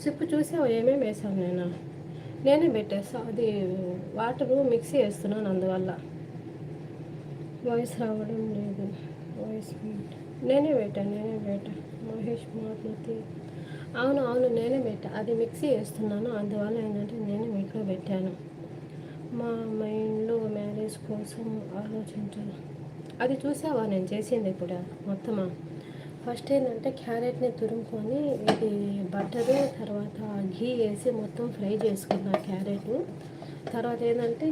Sip చూసావు ఏమేమి వేసాను నేనే పెట్టేస్తా. అది వాటరు మిక్సీ వేస్తున్నాను, అందువల్ల వాయిస్ రావడం లేదు. వాయిస్ నేనే పెట్టాను. మహేష్ మారుతి. అవును నేనే పెట్టా. అది మిక్సీ వేస్తున్నాను, అందువల్ల ఏంటంటే నేనే మీట్లో పెట్టాను. మా మైండ్లో మ్యారేజ్ కోసం ఆలోచించాను. అది చూసావా నేను చేసింది ఇప్పుడు మొత్తమా? ఫస్ట్ ఏంటంటే క్యారెట్ని తురుముకొని ఇది బటరు తర్వాత ఘీ వేసి మొత్తం ఫ్రై చేసుకున్నా క్యారెట్. తర్వాత ఏంటంటే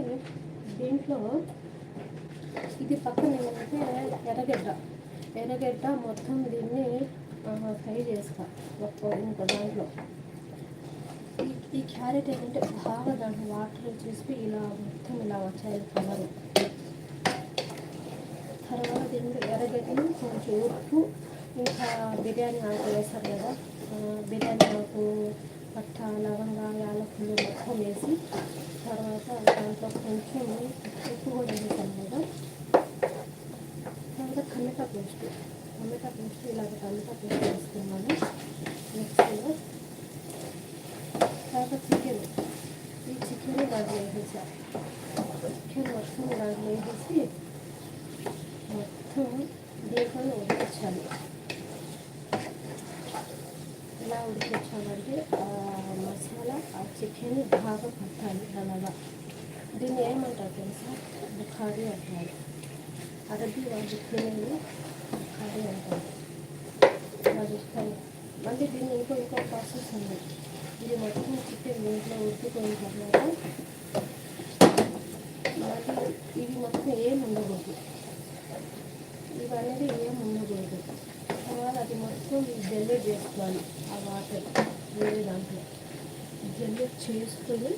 దీంట్లో ఇది పక్కన ఏంటంటే ఎర్రగడ్డ మొత్తం దీన్ని ఫ్రై చేస్తా. ఇంకో దాంట్లో ఈ క్యారెట్ ఏంటంటే బాగా దాంట్లో వాటర్ వచ్చేసి ఇలా మొత్తం ఇలా వచ్చాయి కలర్. తర్వాత దీంట్లో ఎర్రగడ్డలు కొంచెం ఉప్పు, ఇంకా బిర్యానీ ఆకు వేస్తారు కదా, బిర్యానీ ఆకు, పట్ట, లవంగా, యాలకులు మొత్తం వేసి తర్వాత దాంట్లో కొంచెం ఉప్పు కూడా వేసాను కదా. తర్వాత టమాటా పేస్ట్ ఇలాగ టమాటా పేస్ట్ వేసుకున్నాను మిక్సీలో. తర్వాత ఈ చికెన్ దాంట్లో వేసేసా. చికెన్ మొత్తం దాంట్లో వేసేసి మొత్తం దీంట్లో ఉడికించాలి. ఎలా ఉడికించాలంటే మసాలా ఆ చికెన్ బాగా పట్టాలి అలాగా. దీన్ని ఏమంటారు తెలుసా? బుఖారీ అంటారు. అరబీ వాళ్ళు తినేది బుఖారీ అంటారు. అది మళ్ళీ దీన్ని ఇంకో ప్రాసెస్ ఉంది. ఇది మొత్తం చికెన్ దీంట్లో ఉడికిపోయిన తర్వాత మళ్ళీ ఇవి మొత్తం ఏం ఉండకూడదు, ఇవన్నీ ఏం ఉండకూడదు. తర్వాత అది మొత్తం జల్లెడ్ చేసుకోవాలి. ఆ వాటర్ వేరే దాంట్లో జల్లెడ్ చేసుకొని